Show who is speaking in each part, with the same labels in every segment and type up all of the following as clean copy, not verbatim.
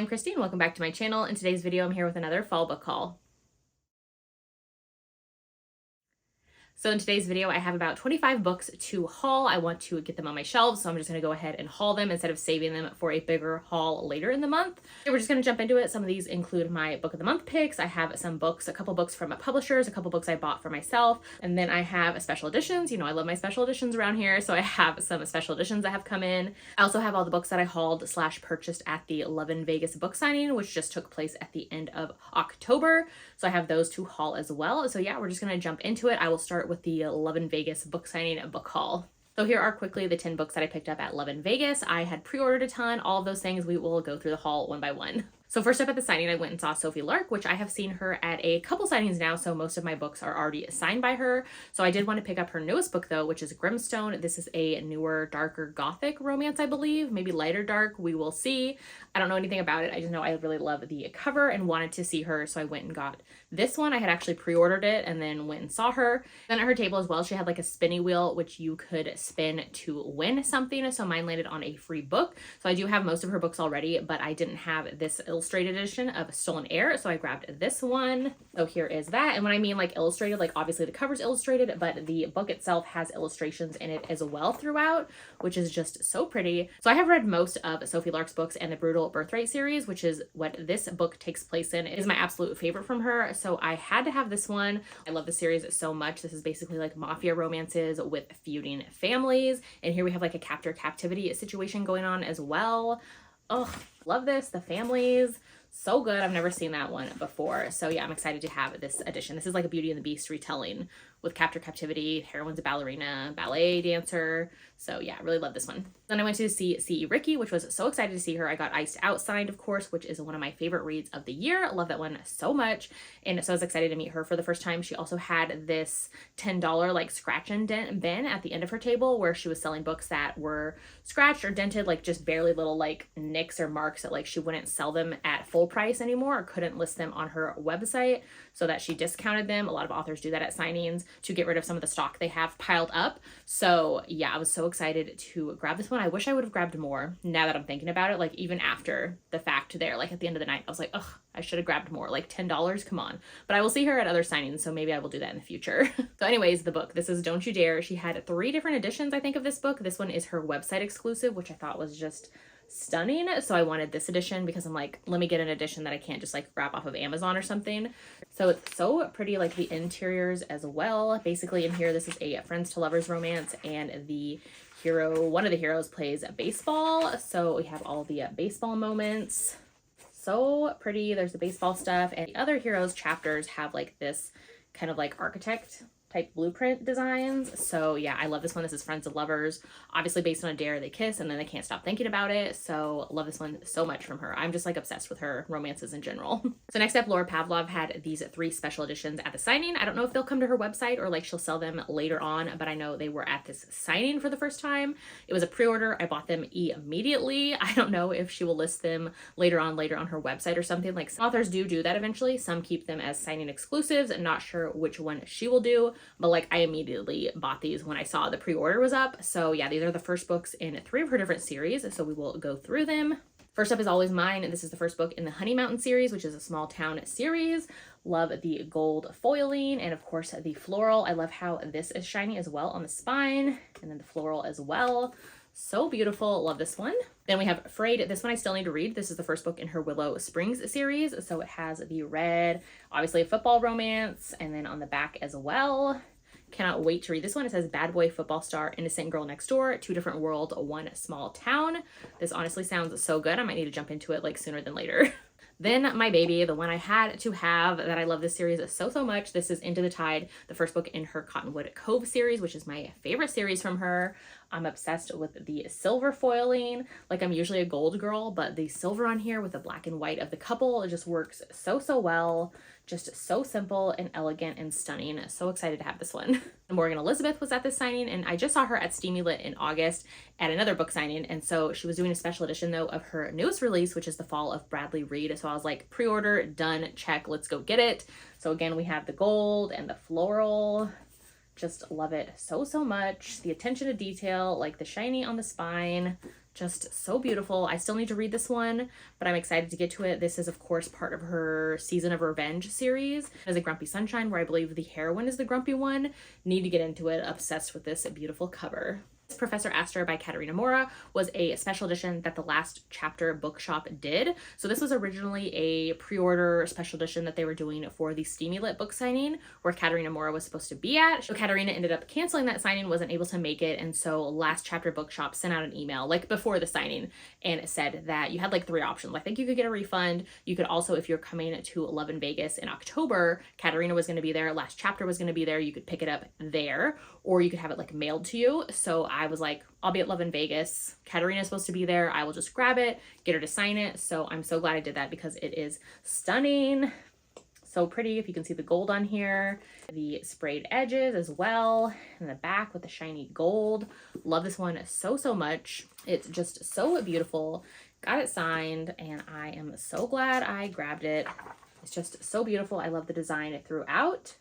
Speaker 1: I'm Christine. Welcome back to my channel. In today's video, I'm here with another fall book haul. So in today's video, I have about 25 books to haul. I want to get them on my shelves, so I'm just going to go ahead and haul them instead of saving them for a bigger haul later in the month. So we're just going to jump into it. Some of these include my book of the month picks. I have some books, a couple books from publishers, a couple books I bought for myself, and then I have special editions. You know, I love my special editions around here, so I have some special editions that have come in. I also have all the books that I hauled / purchased at the Love in Vegas book signing, which just took place at the end of October. So I have those to haul as well. So yeah, we're just going to jump into it. I will start with the Love in Vegas book signing book haul. So here are quickly the 10 books that I picked up at Love in Vegas. I had pre-ordered a ton, all of those things. We will go through the haul one by one. So first up at the signing, I went and saw Sophie Lark, which I have seen her at a couple signings now, so most of my books are already signed by her. So I did want to pick up her newest book though, which is Grimstone. This is a newer, darker gothic romance, I believe, maybe lighter dark, we will see. I don't know anything about it. I just know I really love the cover and wanted to see her, so I went and got this one. I had actually pre-ordered it and then went and saw her. Then at her table as well, she had like a spinny wheel, which you could spin to win something. So mine landed on a free book. So I do have most of her books already, but I didn't have this illustrated edition of Stolen Air, so I grabbed this one. So here is that. And when I mean like illustrated, like obviously the cover's illustrated, but the book itself has illustrations in it as well throughout, which is just so pretty. So I have read most of Sophie Lark's books and the Brutal Birthright series, which is what this book takes place in. It is my absolute favorite from her, so I had to have this one. I love the series so much. This is basically like mafia romances with feuding families, and here we have like a captor-captivity situation going on as well. Oh, love this. The families, so good. I've never seen that one before. So yeah, I'm excited to have this edition. This is like a Beauty and the Beast retelling with captor-captivity. Heroine's a ballerina, ballet dancer. So yeah, I really love this one. Then I went to see C.E. Ricky, which was so excited to see her. I got Iced Out signed, of course, which is one of my favorite reads of the year. I love that one so much. And so I was excited to meet her for the first time. She also had this $10 like scratch and dent bin at the end of her table where she was selling books that were scratched or dented, like just barely little like nicks or marks that like she wouldn't sell them at full price anymore or couldn't list them on her website, so that she discounted them. A lot of authors do that at signings to get rid of some of the stock they have piled up. So yeah, I was so excited to grab this one. I wish I would have grabbed more now that I'm thinking about it. Like even after the fact there, like at the end of the night, I was like, ugh, I should have grabbed more, like $10, come on. But I will see her at other signings, so maybe I will do that in the future. So anyways, the book, this is Don't You Dare. She had 3 different editions, I think, of this book. This one is her website exclusive, which I thought was just stunning. So I wanted this edition because I'm like, let me get an edition that I can't just like grab off of Amazon or something. So it's so pretty, like the interiors as well. Basically in here, this is a friends to lovers romance, and the hero, one of the heroes, plays baseball. So we have all the baseball moments. So pretty. There's the baseball stuff, and the other heroes chapters have like this kind of like architect type blueprint designs. So yeah, I love this one. This is Friends of Lovers, obviously based on a dare. They kiss and then they can't stop thinking about it. So love this one so much from her. I'm just like obsessed with her romances in general. So next up, Laura Pavlov had these 3 special editions at the signing. I don't know if they'll come to her website or like she'll sell them later on, but I know they were at this signing for the first time. It was a pre-order. I bought them immediately. I don't know if she will list them later on her website or something. Like some authors do that eventually. Some keep them as signing exclusives, and not sure which one she will do. But like I immediately bought these when I saw the pre-order was up. So yeah, these are the first books in 3 of her different series. So we will go through them. First up is Always Mine. This is the first book in the Honey Mountain series, which is a small town series. Love the gold foiling and of course the floral. I love how this is shiny as well on the spine, and then the floral as well. So beautiful. Love this one. Then we have Afraid. This one I still need to read. This is the first book in her Willow Springs series. So it has the red, obviously a football romance, and then on the back as well. Cannot wait to read this one. It says Bad Boy Football Star, Innocent Girl Next Door, 2 different world, 1 small town. This honestly sounds so good. I might need to jump into it like sooner than later. Then my baby, the one I had to have, that I love this series so much. This is Into the Tide, the first book in her Cottonwood Cove series, which is my favorite series from her. I'm obsessed with the silver foiling. Like I'm usually a gold girl, but the silver on here with the black and white of the couple, it just works so well. Just so simple and elegant and stunning. So excited to have this one. Morgan Elizabeth was at this signing, and I just saw her at Steamy Lit in August at another book signing. And so she was doing a special edition though of her newest release, which is The Fall of Bradley Reed. So I was like, pre-order, done, check, let's go get it. So again, we have the gold and the floral. Just love it so much. The attention to detail, like the shiny on the spine, Just so beautiful. I still need to read this one, but I'm excited to get to it. This is, of course, part of her Season of Revenge series. There's a Grumpy Sunshine, where I believe the heroine is the grumpy one. Need to get into it. Obsessed with this beautiful cover. Professor Astor by Katerina Mora was a special edition that the Last Chapter Bookshop did. So this was originally a pre-order special edition that they were doing for the Steamy Lit book signing, where Katerina Mora was supposed to be at. So Katerina ended up canceling that signing, wasn't able to make it, and so Last Chapter Bookshop sent out an email like before the signing, and it said that you had like 3 options. I think you could get a refund. You could also, if you're coming to Love in Vegas in October, Katerina was going to be there, Last Chapter was going to be there, you could pick it up there, or you could have it like mailed to you. So I was like, I'll be at Love in Vegas. Katerina's supposed to be there. I will just grab it, get her to sign it. So I'm so glad I did that because it is stunning. So pretty. If you can see the gold on here, the sprayed edges as well, in the back with the shiny gold. Love this one so, so much. It's just so beautiful. Got it signed, and I am so glad I grabbed it. It's just so beautiful. I love the design throughout.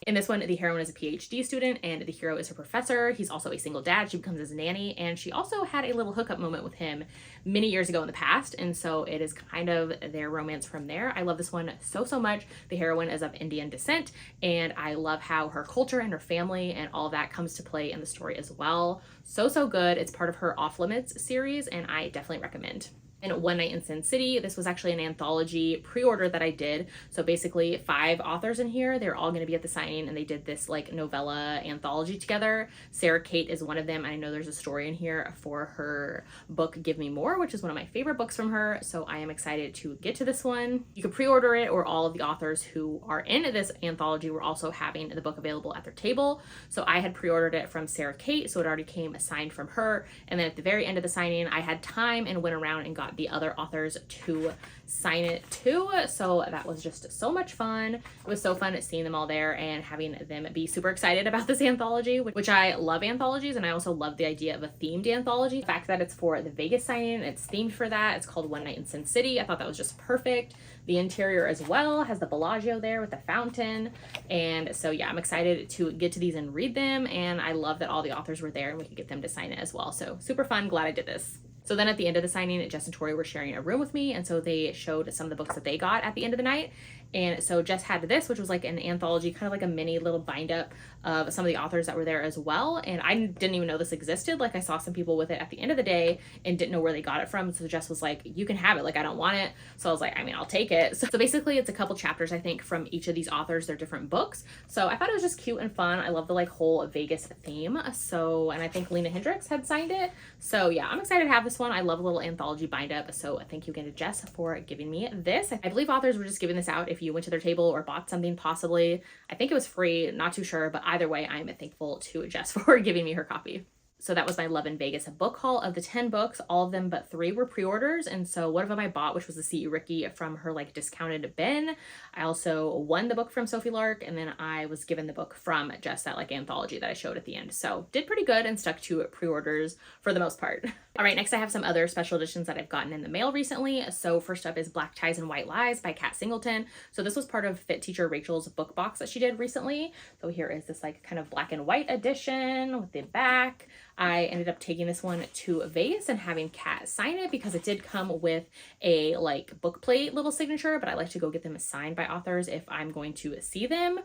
Speaker 1: In this one, the heroine is a PhD student and the hero is her professor. He's also a single dad. She becomes his nanny, and she also had a little hookup moment with him many years ago in the past, and so it is kind of their romance from there. I love this one so, so much. The heroine is of Indian descent, and I love how her culture and her family and all of that comes to play in the story as well. So, so good. It's part of her Off Limits series, and I definitely recommend. And One Night in Sin City, this was actually an anthology pre-order that I did. So basically 5 authors in here, they're all going to be at the signing, and they did this like novella anthology together. Sarah Kate is one of them. I know there's a story in here for her book Give Me More, which is one of my favorite books from her. So I am excited to get to this one. You can pre-order it, or all of the authors who are in this anthology were also having the book available at their table. So I had pre-ordered it from Sarah Kate, so it already came signed from her. And then at the very end of the signing, I had time and went around and got the other authors to sign it too. So that was just so much fun. It was so fun seeing them all there and having them be super excited about this anthology, which I love anthologies, and I also love the idea of a themed anthology. The fact that it's for the Vegas signing, it's themed for that. It's called One Night in Sin City. I thought that was just perfect. The interior as well has the Bellagio there with the fountain, and so yeah, I'm excited to get to these and read them, and I love that all the authors were there and we could get them to sign it as well. So super fun. Glad I did this. So then at the end of the signing, Jess and Tori were sharing a room with me, and so they showed some of the books that they got at the end of the night. And so Jess had this, which was like an anthology, kind of like a mini little bind up of some of the authors that were there as well. And I didn't even know this existed. Like, I saw some people with it at the end of the day and didn't know where they got it from. So Jess was like, you can have it. Like, I don't want it. So I was like, I mean, I'll take it. So basically it's a couple chapters, I think, from each of these authors, their different books. So I thought it was just cute and fun. I love the like whole Vegas theme. So, and I think Lena Hendricks had signed it. So yeah, I'm excited to have this one. I love a little anthology bind up. So thank you again to Jess for giving me this. I believe authors were just giving this out if you went to their table or bought something, possibly. I think it was free, not too sure, but either way, I'm thankful to Jess for giving me her copy. So that was my Love in Vegas book haul. Of the 10 books, all of them but 3 were pre-orders. And so one of them I bought, which was the C.E. Ricky from her like discounted bin. I also won the book from Sophie Lark, and then I was given the book from Jess, that like anthology that I showed at the end. So did pretty good and stuck to pre-orders for the most part. All right, next I have some other special editions that I've gotten in the mail recently. So first up is Black Ties and White Lies by Kat Singleton. So this was part of Fit Teacher Rachel's book box that she did recently. So here is this like kind of black and white edition with the back. I ended up taking this one to Vase and having Kat sign it because it did come with a like book plate little signature, but I like to go get them signed by authors if I'm going to see them.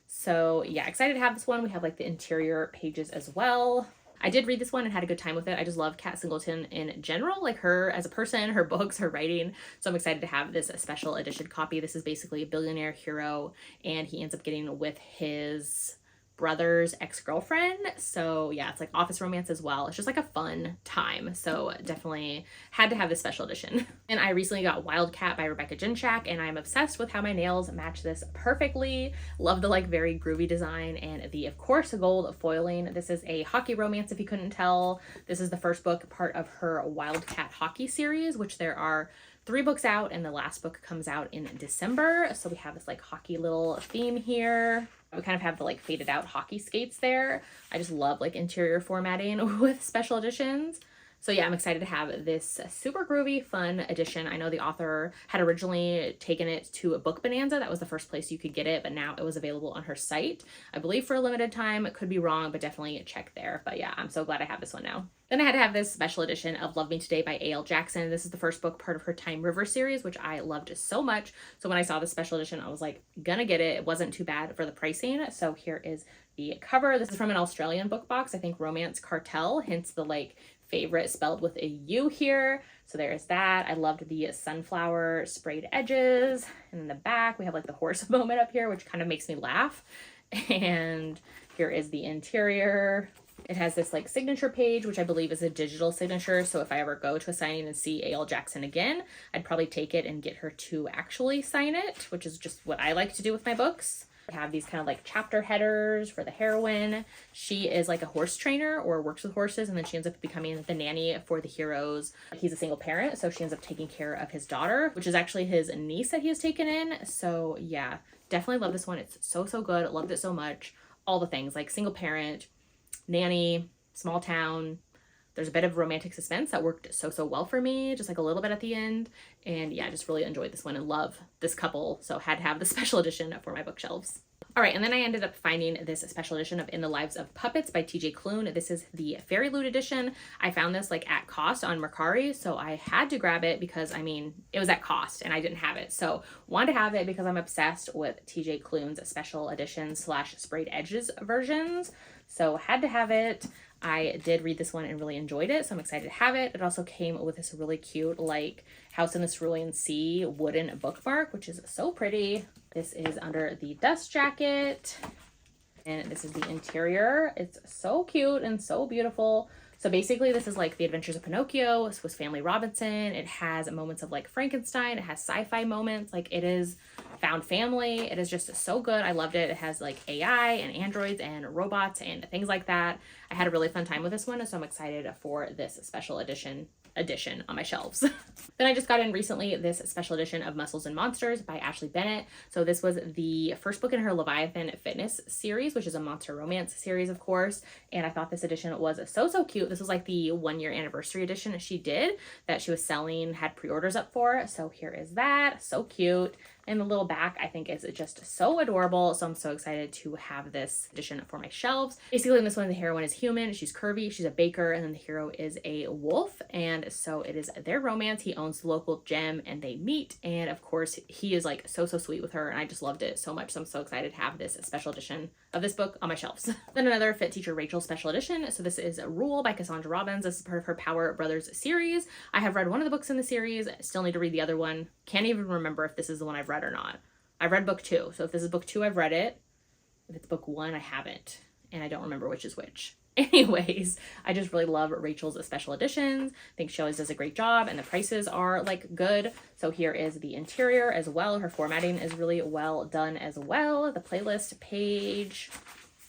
Speaker 1: So yeah, excited to have this one. We have like the interior pages as well. I did read this one and had a good time with it. I just love Kat Singleton in general, like her as a person, her books, her writing. So I'm excited to have this special edition copy. This is basically a billionaire hero, and he ends up getting with his brother's ex-girlfriend. So yeah, it's like office romance as well. It's just like a fun time. So definitely had to have this special edition. And I recently got Wildcat by Rebecca Jinchak, and I'm obsessed with how my nails match this perfectly. Love the like very groovy design and the, of course, gold foiling. This is a hockey romance if you couldn't tell. This is the first book, part of her Wildcat hockey series, which there are 3 books out, and the last book comes out in December. So we have this like hockey little theme here. We kind of have the like faded out hockey skates there. I just love like interior formatting with special editions. So yeah, I'm excited to have this super groovy, fun edition. I know the author had originally taken it to a Book Bonanza. That was the first place you could get it, but now it was available on her site, I believe for a limited time. It could be wrong, but definitely check there. But yeah, I'm so glad I have this one now. Then I had to have this special edition of Love Me Today by A.L. Jackson. This is the first book, part of her Time River series, which I loved so much. So when I saw the special edition, I was like, gonna get it. It wasn't too bad for the pricing. So here is the cover. This is from an Australian book box, I think Romance Cartel, hence the like favorite spelled with a U here. So there's that. I loved the sunflower sprayed edges. And in the back, we have like the horse moment up here, which kind of makes me laugh. And here is the interior. It has this like signature page, which I believe is a digital signature. So if I ever go to a signing and see A.L. Jackson again, I'd probably take it and get her to actually sign it, which is just what I like to do with my books. I have these kind of like chapter headers for the heroine. She is like a horse trainer or works with horses, and then she ends up becoming the nanny for the heroes. He's a single parent, so she ends up taking care of his daughter, which is actually his niece that he has taken in. So yeah, definitely love this one. It's so good. Loved it so much. All the things like single parent, nanny, small town. There's a bit of romantic suspense that worked so well for me, just like a little bit at the end. And yeah, just really enjoyed this one and love this couple. So had to have the special edition for my bookshelves. All right, and then I ended up finding this special edition of In the Lives of Puppets by T.J. Klune. This is the Fairy Loot edition. I found this like at cost on Mercari, so I had to grab it because, I mean, it was at cost and I didn't have it. So wanted to have it because I'm obsessed with T.J. Klune's special edition / sprayed edges versions. So had to have it. I did read this one and really enjoyed it, so I'm excited to have it. It also came with this really cute like House in the Cerulean Sea wooden bookmark, which is so pretty. This is under the dust jacket, and this is the interior. It's so cute and so beautiful. So basically this is like The Adventures of Pinocchio, Swiss Family Robinson. It has moments of like Frankenstein. It has sci-fi moments. Like it is found family. It is just so good. I loved it. It has like AI and androids and robots and things like that. I had a really fun time with this one, so I'm excited for this special edition on my shelves. Then I just got in recently this special edition of Muscles and Monsters by Ashley Bennett. So this was the first book in her Leviathan Fitness series, which is a monster romance series, of course. And I thought this edition was so cute. This was like the 1-year anniversary edition she did that she was selling, had pre-orders up for. So here is that. So cute. And the little back, I think, is just so adorable. So I'm so excited to have this edition for my shelves. Basically, in this one, the heroine is human. She's curvy. She's a baker. And then the hero is a wolf. And so it is their romance. He owns the local gym and they meet. And of course, he is like so sweet with her. And I just loved it so much. So I'm so excited to have this special edition of this book on my shelves. Then another Fit Teacher Rachel special edition. So this is Rule by Cassandra Robbins. This is part of her Power Brothers series. I have read one of the books in the series. Still need to read the other one. Can't even remember if this is the one I've read or not. I've read book 2. So if this is book 2, I've read it. If it's book 1, I haven't. And I don't remember which is which. Anyways, I just really love Rachel's special editions. I think she always does a great job and the prices are like good. So here is the interior as well. Her formatting is really well done as well. The playlist page.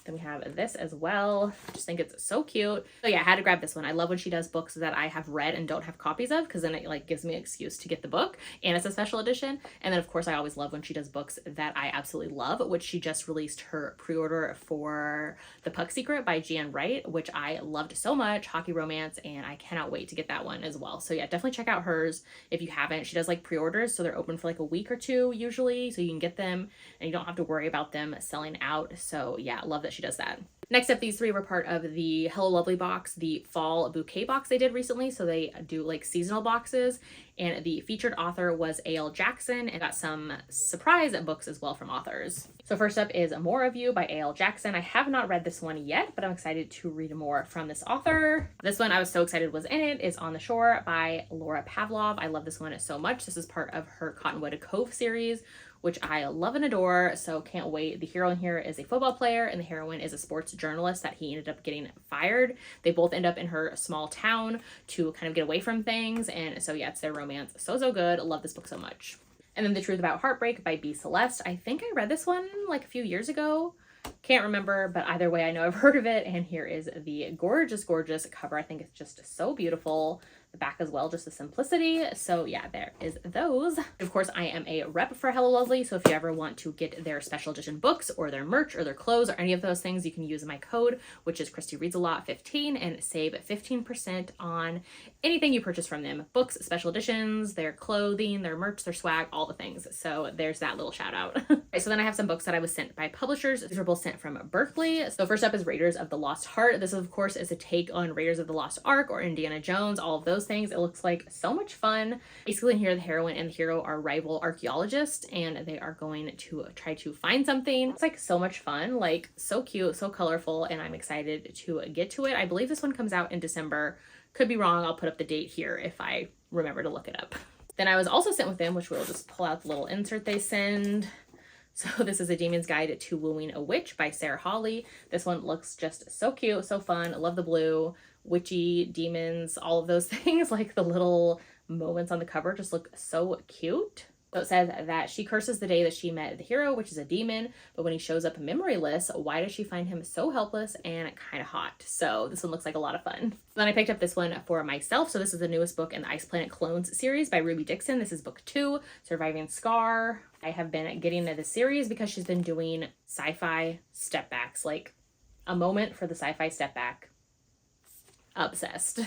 Speaker 1: Then we have this as well. I just think it's so cute. So yeah, I had to grab this one. I love when she does books that I have read and don't have copies of, because then it like gives me an excuse to get the book, and it's a special edition. And then of course I always love when she does books that I absolutely love, which she just released her pre-order for The Puck Secret by Jan Wright, which I loved so much, hockey romance, and I cannot wait to get that one as well. So yeah, definitely check out hers if you haven't. She does like pre-orders, so they're open for like a week or 2 usually, so you can get them and you don't have to worry about them selling out. So yeah, I love that she does that. Next up, these 3 were part of the Hello Lovely box, the fall bouquet box they did recently. So they do like seasonal boxes, and the featured author was A.L. Jackson, and got some surprise books as well from authors. So first up is More of You by A.L. Jackson. I have not read this one yet, but I'm excited to read more from this author. This one I was so excited was in it is On the Shore by Laura Pavlov. I love this one so much. This is part of her Cottonwood Cove series, which I love and adore, so can't wait. The hero in here is a football player, and the heroine is a sports journalist that he ended up getting fired. They both end up in her small town to kind of get away from things, and so yeah, it's their romance. So good. Love this book so much. And then The Truth About Heartbreak by B. Celeste. I think I read this one like a few years ago. Can't remember, but either way, I know I've heard of it, and here is the gorgeous cover. I think it's just so beautiful. The back as well, just the simplicity. So yeah, there is those. Of course, I am a rep for Hello Lovely, so if you ever want to get their special edition books or their merch or their clothes or any of those things, you can use my code, which is Christy Reads a Lot 15, and save 15% on anything you purchase from them. Books, special editions, their clothing, their merch, their swag, all the things. So there's that little shout out. Right, so then I have some books that I was sent by publishers. These are both sent from Berkeley. So first up is Raiders of the Lost Heart. This, of course, is a take on Raiders of the Lost Ark or Indiana Jones, all of those things. It looks like so much fun. Basically in here, the heroine and the hero are rival archaeologists, and they are going to try to find something. It's like so much fun, like so cute, so colorful, and I'm excited to get to it. I believe this one comes out in December. Could be wrong. I'll put up the date here if I remember to look it up. Then I was also sent with them, which we'll just pull out the little insert they send. So this is A Demon's Guide to Wooing a Witch by Sarah Hawley. This one looks just so cute, so fun. I love the blue, witchy, demons, all of those things. Like the little moments on the cover just look so cute. So it says that she curses the day that she met the hero, which is a demon, but when he shows up memoryless, why does she find him so helpless and kind of hot? So this one looks like a lot of fun. Then I picked up this one for myself. So this is the newest book in the Ice Planet Clones series by Ruby Dixon. This is book 2, Surviving Scar. I have been getting into the series because she's been doing sci-fi step backs, like a moment for the sci-fi step back. Obsessed.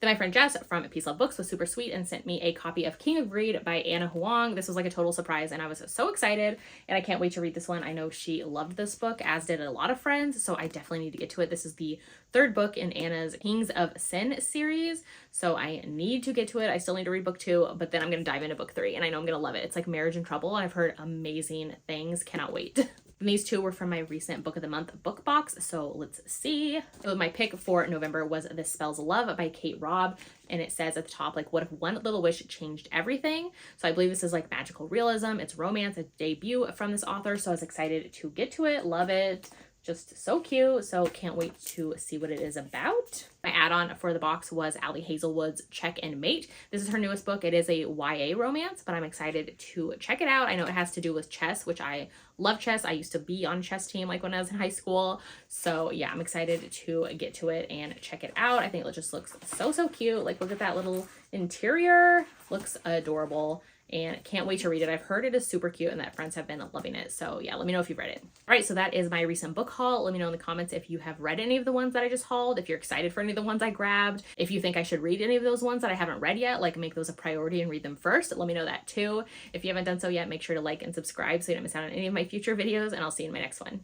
Speaker 1: Then my friend Jess from Peace Love Books was super sweet and sent me a copy of King of Greed by Anna Huang. This was like a total surprise and I was so excited and I can't wait to read this one. I know she loved this book, as did a lot of friends, so I definitely need to get to it. This is the 3rd book in Anna's Kings of Sin series, so I need to get to it. I still need to read book 2, but then I'm going to dive into book 3 and I know I'm going to love it. It's like Marriage in Trouble. I've heard amazing things. Cannot wait. And these 2 were from my recent Book of the Month book box, so let's see. So my pick for November was This Spells Love by Kate Robb, and it says at the top, like, what if one little wish changed everything? So I believe this is like magical realism. It's romance, a debut from this author, so I was excited to get to it. Love it. Just so cute, so can't wait to see what it is about. My add-on for the box was Ali Hazelwood's Check and Mate. This is her newest book. It is a YA romance, but I'm excited to check it out. I know it has to do with chess, which I love chess. I used to be on a chess team like when I was in high school. So yeah, I'm excited to get to it and check it out. I think it just looks so cute. Like, look at that little interior. Looks adorable. And can't wait to read it. I've heard it is super cute and that friends have been loving it. So yeah, let me know if you've read it. All right, so that is my recent book haul. Let me know in the comments if you have read any of the ones that I just hauled, if you're excited for any of the ones I grabbed, if you think I should read any of those ones that I haven't read yet, like make those a priority and read them first. Let me know that too. If you haven't done so yet, make sure to like and subscribe so you don't miss out on any of my future videos, and I'll see you in my next one.